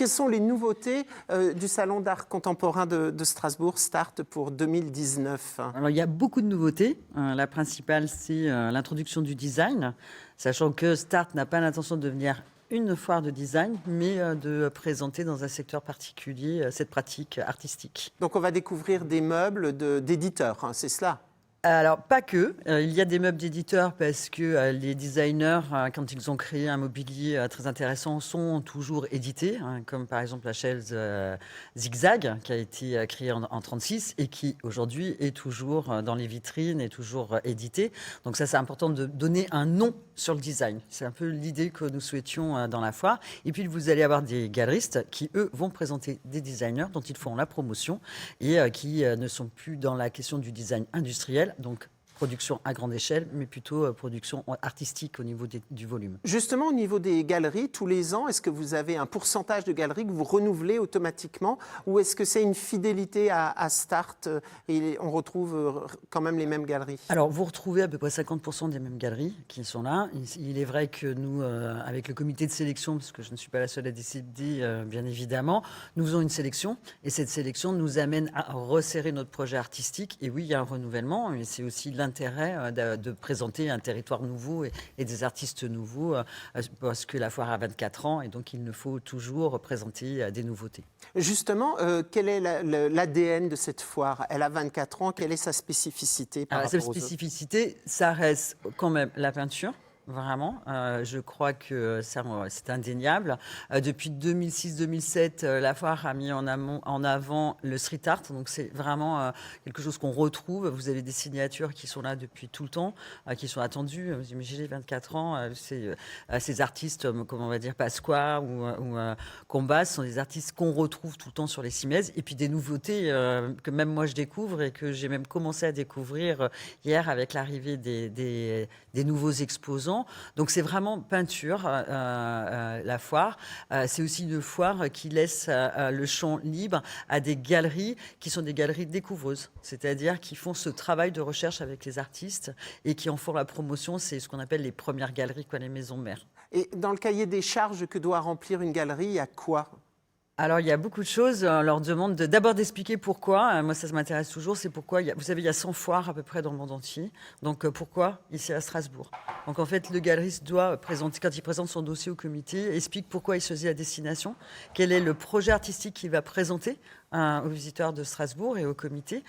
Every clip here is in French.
quelles sont les nouveautés du Salon d'art contemporain de Strasbourg, Start, pour 2019? Alors, il y a beaucoup de nouveautés. La principale, c'est l'introduction du design, sachant que Start n'a pas l'intention de devenir une foire de design, mais de présenter dans un secteur particulier cette pratique artistique. Donc on va découvrir des meubles d'éditeurs, hein, c'est cela? Alors, pas que. Il y a des meubles d'éditeurs parce que les dessinaires, quand ils ont créé un mobilier très intéressant, sont toujours édités, hein, comme par exemple la chaise Zigzag, qui a été créée en 1936 et qui aujourd'hui est toujours dans les vitrines, est toujours éditée. Donc ça, c'est important de donner un nom sur le design. C'est un peu l'idée que nous souhaitions dans la foire. Et puis, vous allez avoir des galeristes qui, eux, vont présenter des designers dont ils font la promotion et qui ne sont plus dans la question du design industriel, donc production à grande échelle, mais plutôt production artistique au niveau du volume. Justement, au niveau des galeries, tous les ans, est-ce que vous avez un pourcentage de galeries que vous renouvelez automatiquement, ou est-ce que c'est une fidélité à Start et on retrouve quand même les mêmes galeries? Alors, vous retrouvez à peu près 50% des mêmes galeries qui sont là. Il est vrai que nous, avec le comité de sélection, parce que je ne suis pas la seule à décider, bien évidemment, nous faisons une sélection, et cette sélection nous amène à resserrer notre projet artistique. Et oui, il y a un renouvellement, mais c'est aussi l'intérêt de présenter un territoire nouveau et des artistes nouveaux, parce que la foire a 24 ans et donc il nous faut toujours présenter des nouveautés. Justement, quel est l'ADN de cette foire? Elle a 24 ans, quelle est sa spécificité par rapport aux autres? Sa spécificité, ça reste quand même la peinture. Vraiment, je crois que c'est indéniable. Depuis 2006-2007, la foire a mis en avant le street art, donc c'est vraiment quelque chose qu'on retrouve. Vous avez des signatures qui sont là depuis tout le temps, qui sont attendues. Vous imaginez 24 ans, ces artistes, comme on va dire Pasqua ou Combas, sont des artistes qu'on retrouve tout le temps sur les Cimaises, et puis des nouveautés que même moi je découvre et que j'ai même commencé à découvrir hier avec l'arrivée des nouveaux exposants. Donc c'est vraiment peinture, la foire. C'est aussi une foire qui laisse le champ libre à des galeries qui sont des galeries découvreuses, c'est-à-dire qui font ce travail de recherche avec les artistes et qui en font la promotion. C'est ce qu'on appelle les premières galeries, quoi, les maisons mères. Et dans le cahier des charges que doit remplir une galerie, il y a quoi? Alors, il y a beaucoup de choses. On leur demande d'abord d'expliquer pourquoi. Moi, ça m'intéresse toujours. C'est pourquoi, vous savez, il y a 100 foires à peu près dans le monde entier. Donc, pourquoi ici à Strasbourg? Donc, en fait, le galeriste doit présenter, quand il présente son dossier au comité, explique pourquoi il choisit la destination, quel est le projet artistique qu'il va présenter aux visiteurs de Strasbourg et au comité.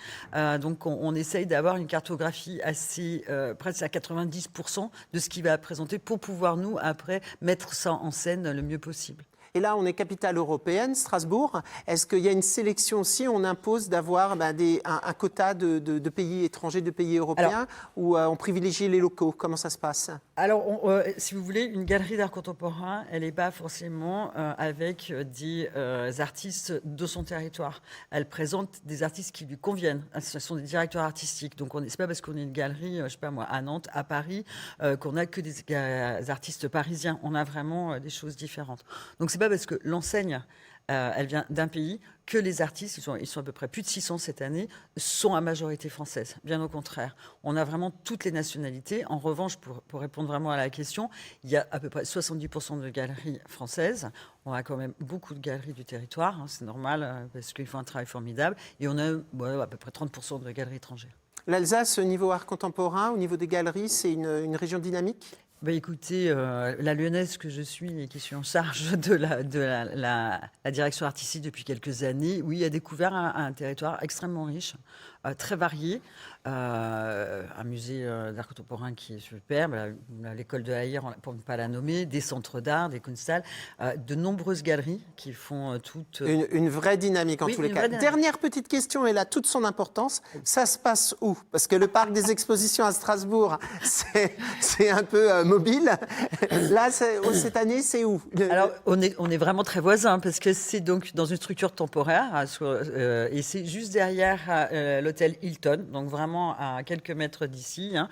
Donc, on essaye d'avoir une cartographie assez, presque à 90% de ce qu'il va présenter pour pouvoir, nous, après, mettre ça en scène le mieux possible. Et là, on est capitale européenne, Strasbourg. Est-ce qu'il y a une sélection aussi? On impose d'avoir un quota de pays étrangers, de pays européens, ou on privilégie les locaux? Comment ça se passe? Alors, si vous voulez, une galerie d'art contemporain, elle n'est pas forcément avec des artistes de son territoire. Elle présente des artistes qui lui conviennent. Ce sont des directeurs artistiques. Donc, ce n'est pas parce qu'on est une galerie, je ne sais pas moi, à Nantes, à Paris, qu'on n'a que des artistes parisiens. On a vraiment des choses différentes. Donc, c'est pas parce que l'enseigne, elle vient d'un pays, que les artistes, ils sont à peu près plus de 600 cette année, sont à majorité française. Bien au contraire. On a vraiment toutes les nationalités. En revanche, pour répondre vraiment à la question, il y a à peu près 70% de galeries françaises. On a quand même beaucoup de galeries du territoire, hein, c'est normal, parce qu'ils font un travail formidable. Et on a à peu près 30% de galeries étrangères. L'Alsace, au niveau art contemporain, au niveau des galeries, c'est une région dynamique? Écoutez, la lyonnaise que je suis et qui suis en charge de la direction artistique depuis quelques années, oui, a découvert un territoire extrêmement riche, très varié. Un musée d'art contemporain qui est superbe, l'école de la Hire, pour ne pas la nommer, des centres d'art, des Kunsthallen, de nombreuses galeries qui font toutes... Une vraie dynamique en tous les cas. Dernière petite question, elle a toute son importance. Ça se passe où? Parce que le parc des expositions à Strasbourg, c'est un peu mobile. Là, cette année, c'est où? Alors, on est vraiment très voisins, parce que c'est donc dans une structure temporaire, et c'est juste derrière l'hôtel Hilton, donc vraiment à quelques mètres d'ici. Hein.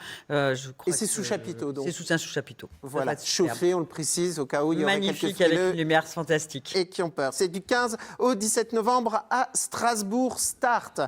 Et c'est sous chapiteau, donc. C'est sous un sous-chapiteau. Voilà, chauffé, on le précise, au cas où il y aurait quelques magnifique, frileux avec une lumière fantastique. et qui ont peur. C'est du 15 au 17 novembre à Strasbourg Start.